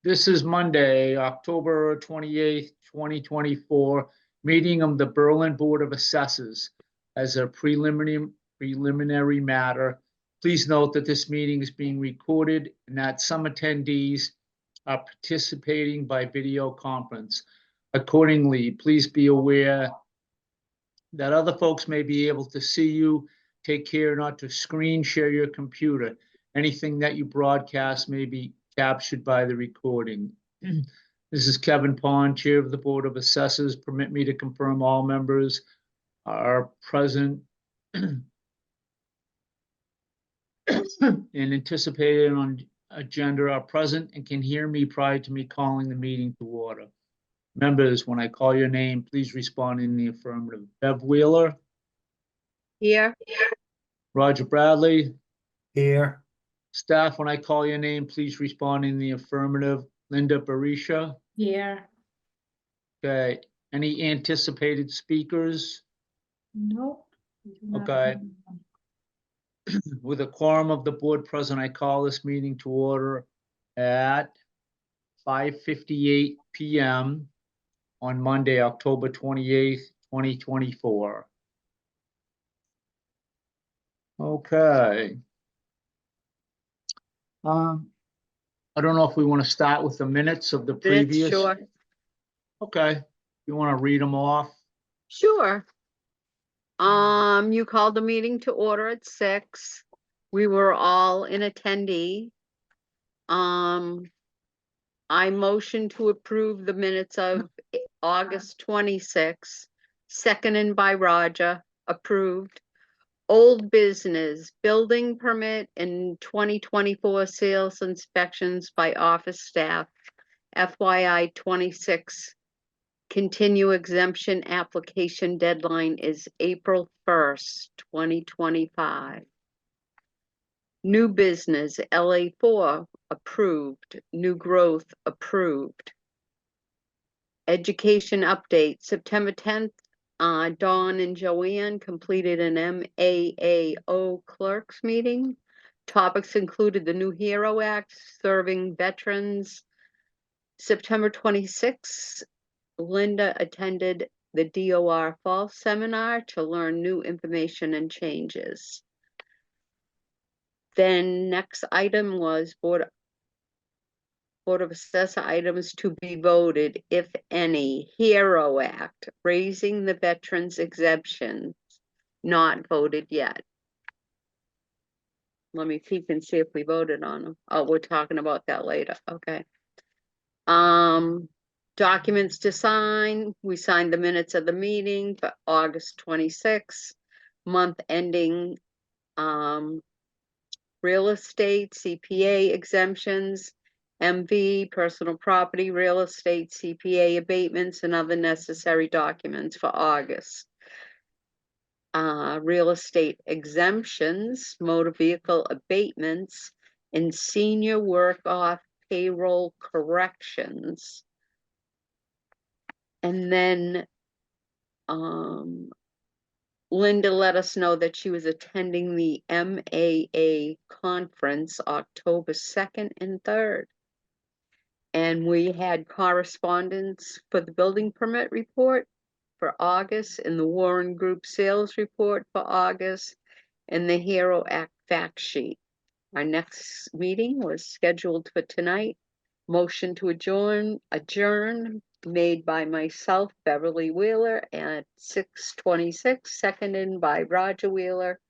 This is Monday, October 28th, 2024, meeting of the Berlin Board of Assessors. As a preliminary matter, please note that this meeting is being recorded and that some attendees are participating by video conference. Accordingly, please be aware that other folks may be able to see you. Take care not to screen share your computer. Anything that you broadcast may be captured by the recording. This is Kevin Pond, Chair of the Board of Assessors. Permit me to confirm all members are present and anticipated on agenda are present and can hear me prior to me calling the meeting to order. Members, when I call your name, please respond in the affirmative. Bev Wheeler. Here. Roger Bradley. Here. Staff, when I call your name, please respond in the affirmative. Linda Barisha. Here. Okay. Any anticipated speakers? Nope. Okay. With a quorum of the board present, I call this meeting to order at 5:58 p.m. on Monday, October 28th, 2024. Okay. I don't know if we want to start with the minutes of the previous. Sure. Okay. You want to read them off? Sure. You called the meeting to order at 6. We were all in attendee. I motion to approve the minutes of August 26, seconded by Roger, approved. Old business, building permit and 2024 sales inspections by office staff. FYI 26. Continue exemption application deadline is April 1st, 2025. New business, LA4 approved. New growth approved. Education update, September 10th. Dawn and Joanne completed an MAAO clerks meeting. Topics included the new HERO Act, serving veterans. September 26th, Linda attended the DOR fall seminar to learn new information and changes. Then next item was Board of Assessor items to be voted, if any. HERO Act, raising the veterans exemptions, not voted yet. Let me peek and see if we voted on them. Oh, we're talking about that later. Okay. Documents to sign. We signed the minutes of the meeting for August 26th. Month ending real estate, CPA exemptions, MV, personal property, real estate, CPA abatements, and other necessary documents for August. Real estate exemptions, motor vehicle abatements, and senior work-off payroll corrections. And then Linda let us know that she was attending the MAA conference October 2nd and 3rd. And we had correspondence for the building permit report for August, and the Warren Group sales report for August, and the HERO Act fact sheet. Our next meeting was scheduled for tonight. Motion to adjourn made by myself, Beverly Wheeler, at 6:26, seconded by Roger Wheeler.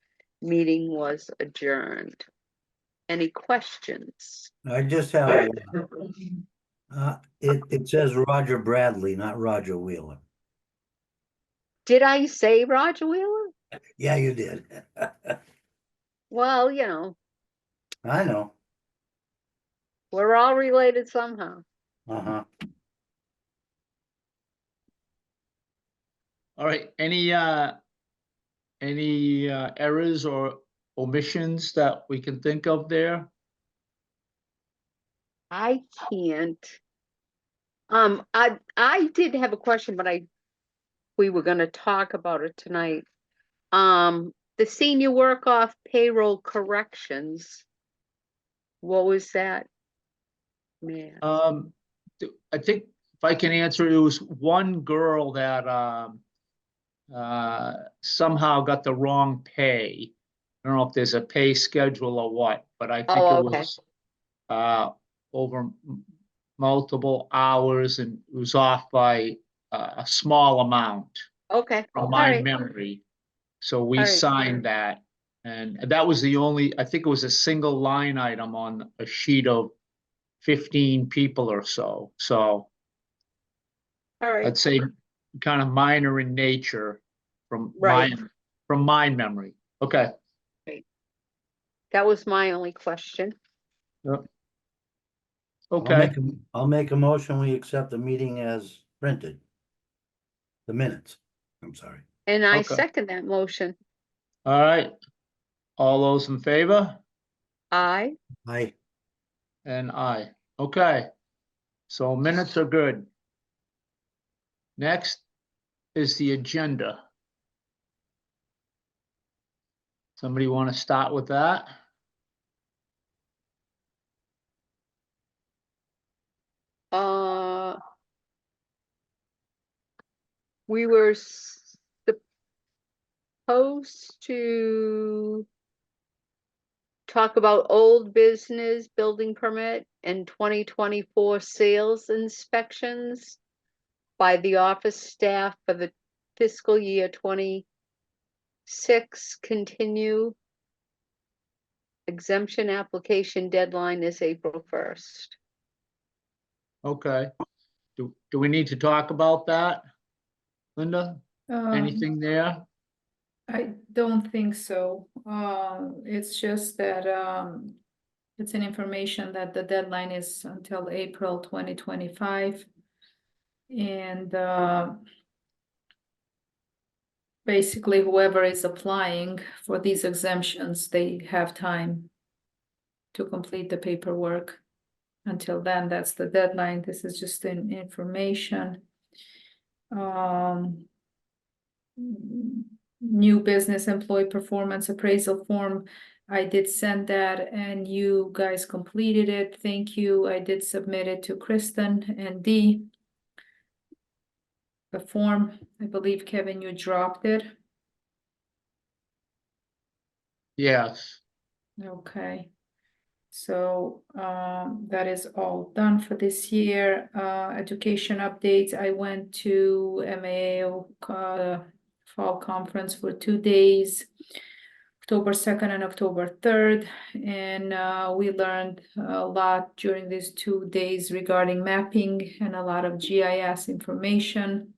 Meeting was adjourned. Any questions? I just have one. It says Roger Bradley, not Roger Wheeler. Did I say Roger Wheeler? Yeah, you did. Well, you know. I know. We're all related somehow. Uh-huh. All right. Any errors or omissions that we can think of there? I can't. I did have a question, but we were going to talk about it tonight. The senior work-off payroll corrections. What was that? Man, I think if I can answer, it was one girl that, somehow got the wrong pay. I don't know if there's a pay schedule or what, but I think it oh, okay, was, over multiple hours and it was off by a small amount okay, from all my right, memory. So we All right. signed that, and that was the only, I think it was a single line item on a sheet of 15 people or so. So all right, I'd say kind of minor in nature from Right. my memory. Okay. that was my only question. Okay. I'll make a motion, we accept the meeting as printed. The minutes, I'm sorry. And I Okay. second that motion. All right. All those in favor? I, And aye. Okay. So minutes are good. Next is the agenda. Somebody want to start with that? we were supposed to talk about old business building permit and 2024 sales inspections by the office staff for the fiscal year 26 continue. Exemption application deadline is April 1st. Okay. Do we need to talk about that? Linda, Um, anything there? I don't think so. It's just that, it's an information that the deadline is until April 2025. And, basically whoever is applying for these exemptions, they have time to complete the paperwork. Until then, that's the deadline. This is just an information. New business employee performance appraisal form. I did send that and you guys completed it. Thank you. I did submit it to Kristen and Dee. The form, I believe, Kevin, you dropped it. Yes. Okay. So that is all done for this year. Education updates. I went to MAO fall conference for 2 days, October 2nd and October 3rd. And we learned a lot during these 2 days regarding mapping and a lot of GIS information.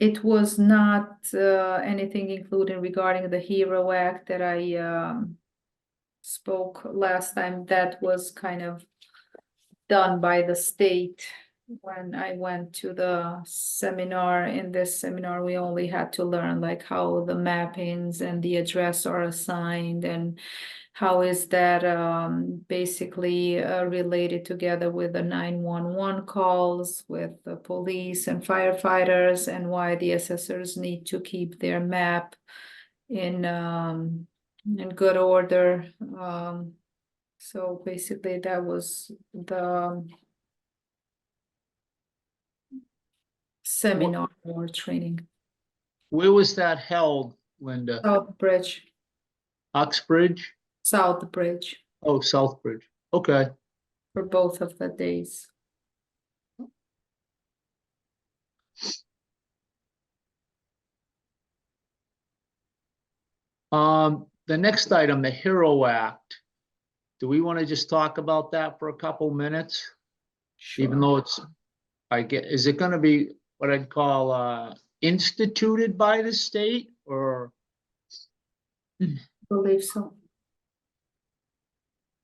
It was not anything included regarding the HERO Act that I spoke last time. That was kind of done by the state. When I went to the seminar, in this seminar, we only had to learn like how the mappings and the address are assigned and how is that basically related together with the 911 calls with the police and firefighters, and why the assessors need to keep their map in good order. So basically that was the seminar or training. Where was that held, Linda? Uxbridge? Southbridge Oh, Southbridge. Okay. for both of the days. The next item, the HERO Act. Do we want to just talk about that for a couple minutes? Even though it's, is it gonna be what I'd call instituted by the state or? Believe so.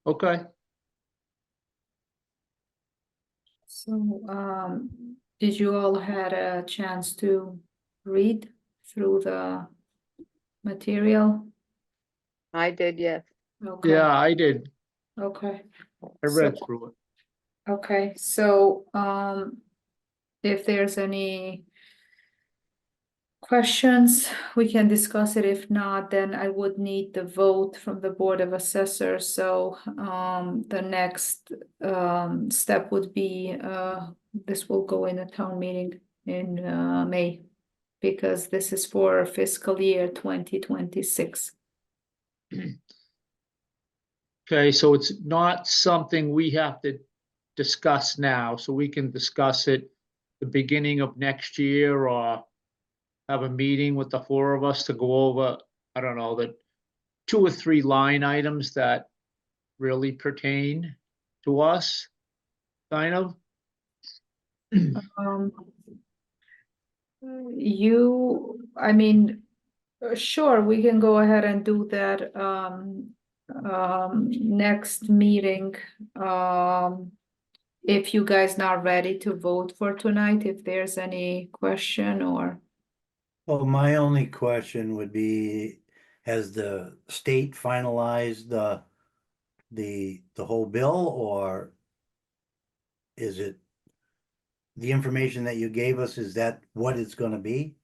Okay. So, did you all had a chance to read through the material? I did, yes. Okay, Yeah, I did. okay, I read through it. okay, so, if there's questions, we can discuss it. If not, then I would need the vote from the Board of Assessors. So the next step would be this will go in a town meeting in May, because this is for fiscal year 2026. Okay, so it's not something we have to discuss now, so we can discuss it the beginning of next year, or have a meeting with the four of us to go over, I don't know, the 2 or 3 line items that really pertain to us, kind of. Um, I mean, sure, we can go ahead and do that, next meeting. If you guys not ready to vote for tonight, if there's any question or, Well, my only question would be, has the state finalized the whole bill, or is it the information that you gave us, is that what it's gonna be?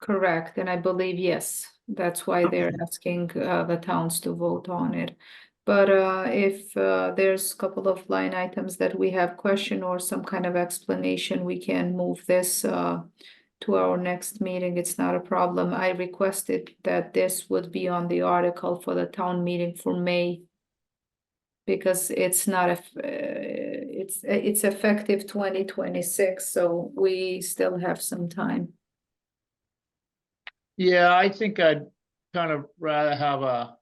correct, and I believe, yes, that's why they're asking, the towns to vote on it. But, if, there's a couple of line items that we have question or some kind of explanation, we can move this, to our next meeting. It's not a problem. I requested that this would be on the article for the town meeting for May. Because it's not, it's effective 2026, so we still have some time. Yeah, I think I'd kind of rather have a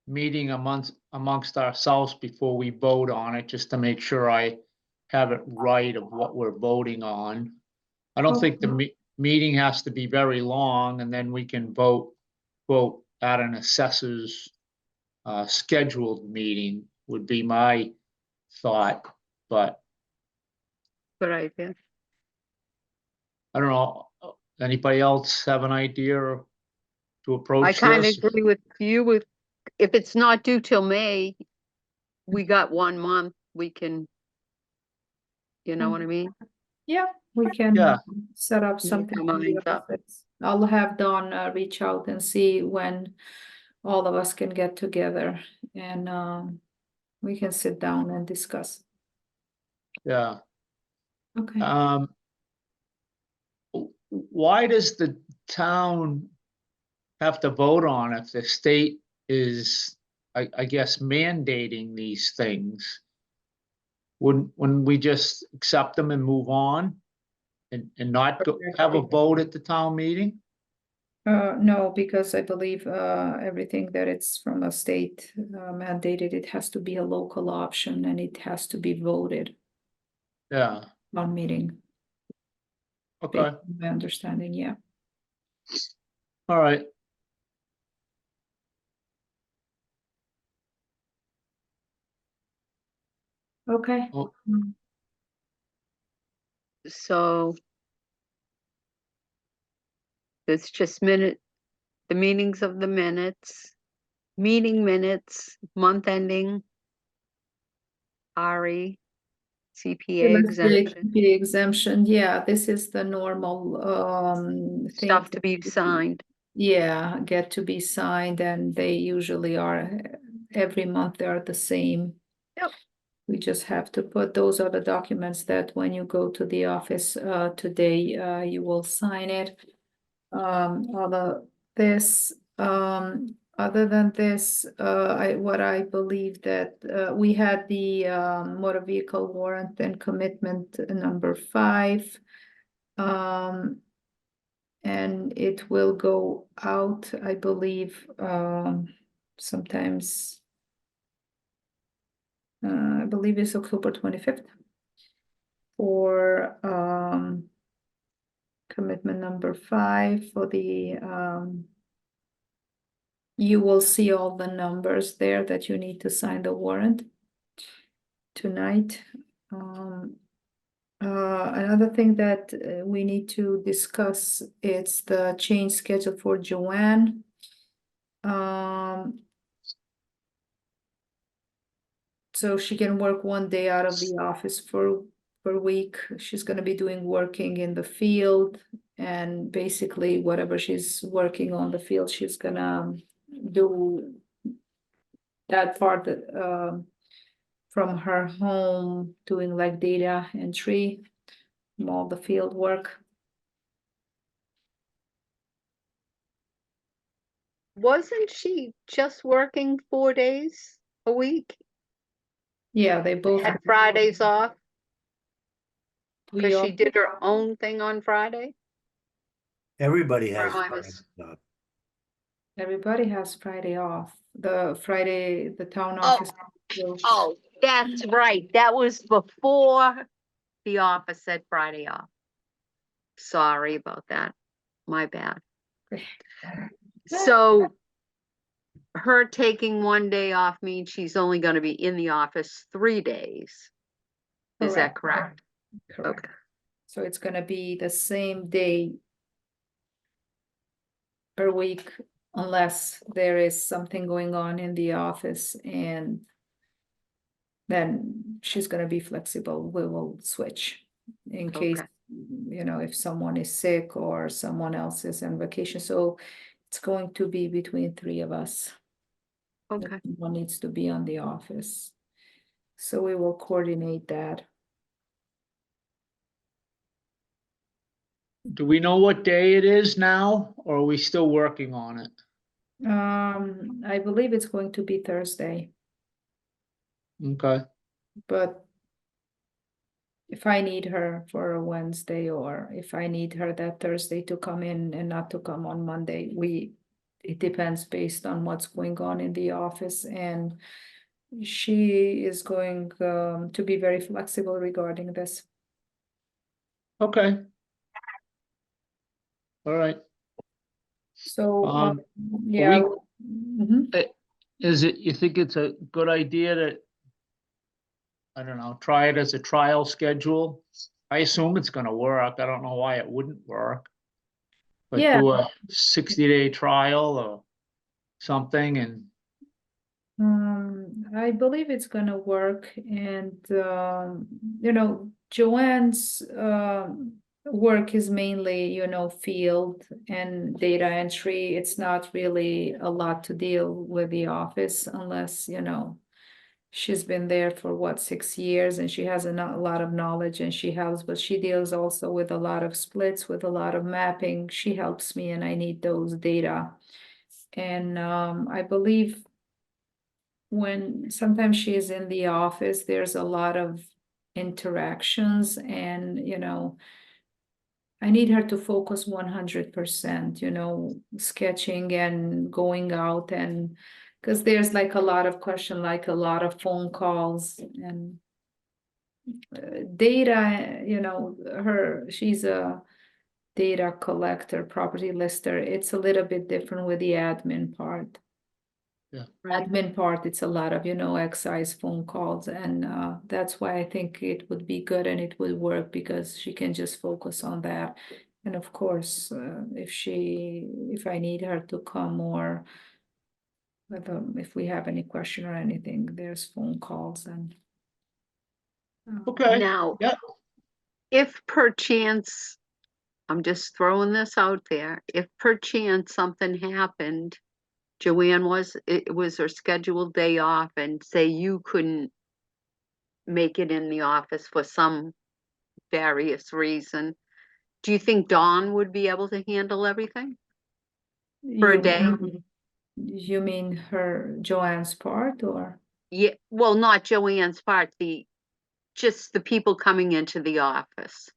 meeting amongst ourselves before we vote on it, just to make sure I have it right of what we're voting on. I don't think the meeting has to be very long, and then we can vote at an assessors scheduled meeting would be my thought, but Good idea. I don't know, anybody else have an idea to I approach kind of this? agree with you with, if it's not due till May, we got 1 month, we can, you know what I mean? Yeah, we can Yeah. set up Make something. our in the minds up. office. I'll have Dawn reach out and see when all of us can get together, and we can sit down and discuss. Yeah. Okay. Why does the town have to vote on if the state is, I guess, mandating these things? Wouldn't we just accept them and move on and not have a vote at the town meeting? No, because I believe everything that it's from a state mandated, it has to be a local option and it has to be voted Yeah, on meeting. okay, Based on my understanding, yeah. all right. Okay. Oh. So it's just the meanings of the minutes, meeting minutes, month ending, RE, CPA exemption, The exemption, yeah, this is the normal thing. stuff to be signed. Yeah, get to be signed, and they usually are every month they are the same. Yep. We just have to put, those are the documents that when you go to the office today, you will sign it. Other than this, what I believe that we had the motor vehicle warrant and commitment number 5. And it will go out, I believe, sometimes. I believe it's October 25th for commitment number 5 for the you will see all the numbers there that you need to sign the warrant tonight. Another thing that we need to discuss, it's the change schedule for Joanne. So she can work 1 day out of the office per week. She's gonna be working in the field, And basically whatever she's working on the field, she's gonna do that part that, from her home, doing like data entry, all the field work. Wasn't she just working 4 days a week? Yeah, they both, Had Fridays off? we Because all, she did her own thing on Friday? Everybody Or has. I was- Friday. everybody has Friday off. The Friday, the town Oh, office. closed. Oh, that's right. That was before the office said Friday off. Sorry about that. My bad. So her taking one day off means she's only gonna be in the office 3 days. Is that correct? Correct. Okay. So it's gonna be the same day per week unless there is something going on in the office, and then she's gonna be flexible. We will switch in case, Okay. if someone is sick or someone else is on vacation. So it's going to be between three of us. Okay. One needs to be on the office. So we will coordinate that. Do we know what day it is now, or are we still working on it? I believe it's going to be Thursday, Okay, but if I need her for a Wednesday, or if I need her that Thursday to come in and not to come on Monday, it depends based on what's going on in the office, and she is going to be very flexible regarding this. okay. All right. So, we- yeah. Mhm. Is it, you think it's a good idea to, I don't know, try it as a trial schedule? I assume it's gonna work. I don't know why it wouldn't work. But Yeah. do a 60-day trial or something and, I believe it's gonna work, and Joanne's work is mainly, field and data entry. It's not really a lot to deal with the office unless, she's been there for 6 years, and she has a lot of knowledge, and she helps, but she deals also with a lot of splits, with a lot of mapping. She helps me, and I need those data. And I believe when sometimes she is in the office, there's a lot of interactions, and I need her to focus 100%, sketching and going out, and because there's like a lot of question, like a lot of phone calls and data, she's a data collector, property lister. It's a little bit different with the admin part. Right. Admin part, it's a lot of, excise phone calls, and that's why I think it would be good and it would work, because she can just focus on that. And of course, if I need her to come, or if we have any question or anything, there's phone calls and. okay, Now, yeah, if perchance, I'm just throwing this out there, if perchance something happened, it was her scheduled day off, and say you couldn't make it in the office for some various reason, do you think Dawn would be able to handle everything for a You day? You mean Joanne's part, or? Yeah, well, not Joanne's part, just the people coming into the office.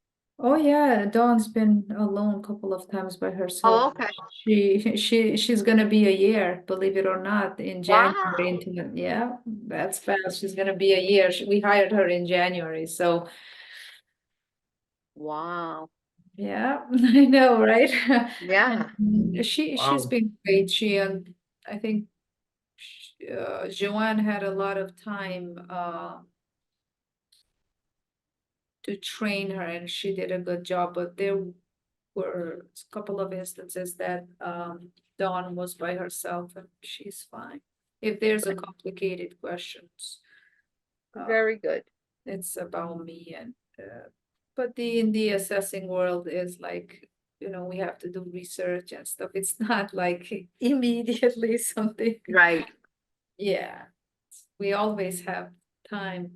Oh yeah, Dawn's been alone a couple of times by herself. Oh, okay. She's gonna be a year, believe it or not, in Wow. January. Yeah, that's fast. She's gonna be a year. We hired her in January, so Wow. yeah, I know, right? Yeah. She's wow, been great. I think Joanne had a lot of time to train her, and she did a good job, but there were a couple of instances that Dawn was by herself, and she's fine. If there's a complicated questions, Very good. it's about me, and but in the assessing world is like we have to do research and stuff. It's not like immediately something. Right. Yeah, we always have time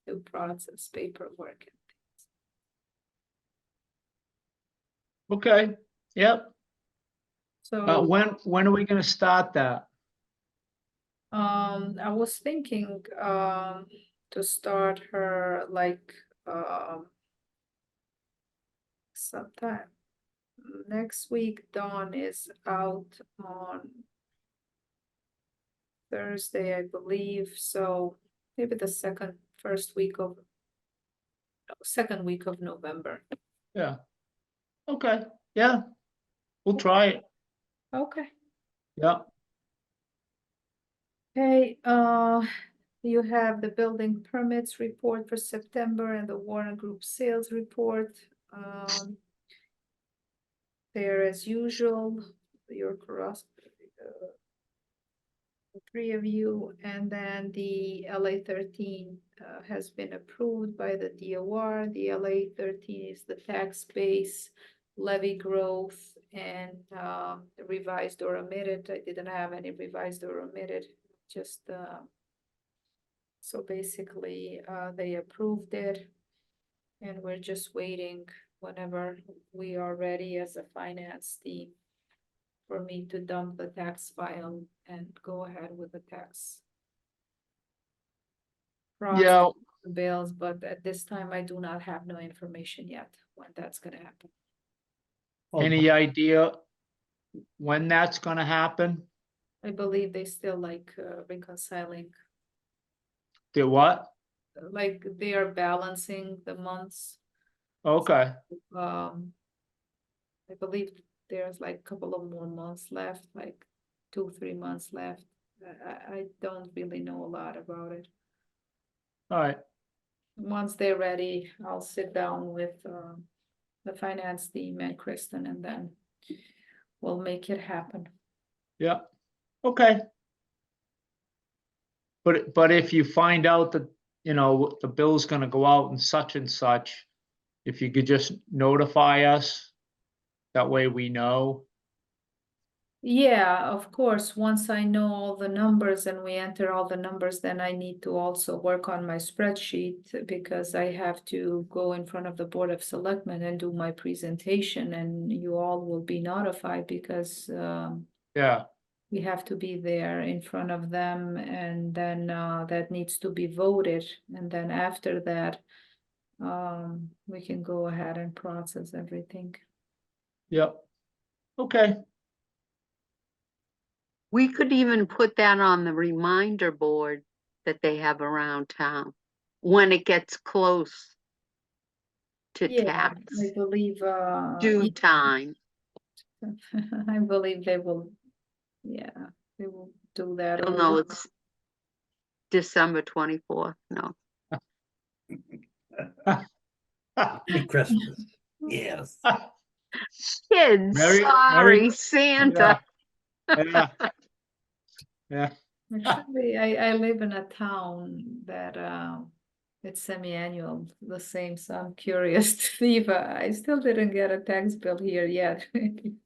to process paperwork. Okay, yep. So, When are we gonna start that? I was thinking, to start her like, sometime next week. Dawn is out on Thursday, I believe, so maybe the second week of November. Yeah. Okay, yeah. We'll try it, Okay. yeah. Okay, you have the building permits report for September and the Warren Group sales report. There as usual, your cross, the three of you, and then the LA 13 has been approved by the DOR. The LA 13 is the tax base, levy growth, and revised or omitted. I didn't have any revised or omitted, just so basically they approved it, and we're just waiting whenever we are ready as a finance team for me to dump the tax file and go ahead with the tax. Yeah, The bills, but at this time I do not have no information yet when that's gonna happen. any idea when that's gonna happen? I believe they still like reconciling, The what? like they are balancing the months. Okay, I believe there's like a couple of more months left, like 2-3 months left. I don't really know a lot about it. all right, Once they're ready, I'll sit down with the finance team and Kristen, and then we'll make it happen. yeah, okay. But if you find out that, the bill's gonna go out and such, if you could just notify us, that way we know. Yeah, of course, once I know all the numbers and we enter all the numbers, then I need to also work on my spreadsheet because I have to go in front of the Board of Selectmen and do my presentation, and you all will be notified because Yeah, we have to be there in front of them, and then that needs to be voted, and then after that we can go ahead and process everything. yep, okay, We could even put that on the reminder board that they have around town when it gets close to Yeah, tax I believe due time. I believe they will, yeah, they will do that. You'll know it's December 24th. No. Happy Christmas. Yes. Kids, Merry- sorry, Merry- Santa. yeah, yeah, Actually, I live in a town that it's semi-annual, the same, so I'm curious to see, but I still didn't get a tax bill here yet in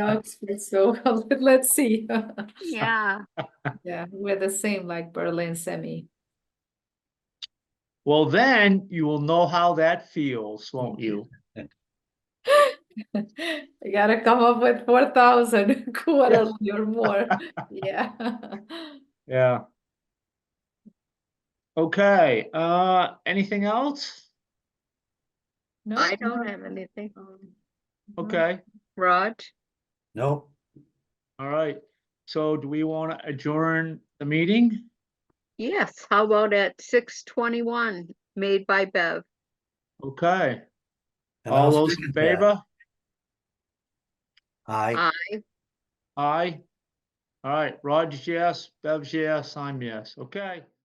Oxford, so let's see. Yeah. Yeah, we're the same like Berlin semi. well, then you will know how that feels, won't you? I gotta come up with 4,000 quarterly or more. Yeah. Yeah. Okay, anything else? No, I don't have anything. no. Okay, Raj? Nope. all right. So do we want to adjourn the meeting? Yes, how about at 6:21, made by Bev? Okay, And all I'll those in second that. favor? Aye. Aye. All right, Roger's yes, Bev's yes, I'm yes, okay.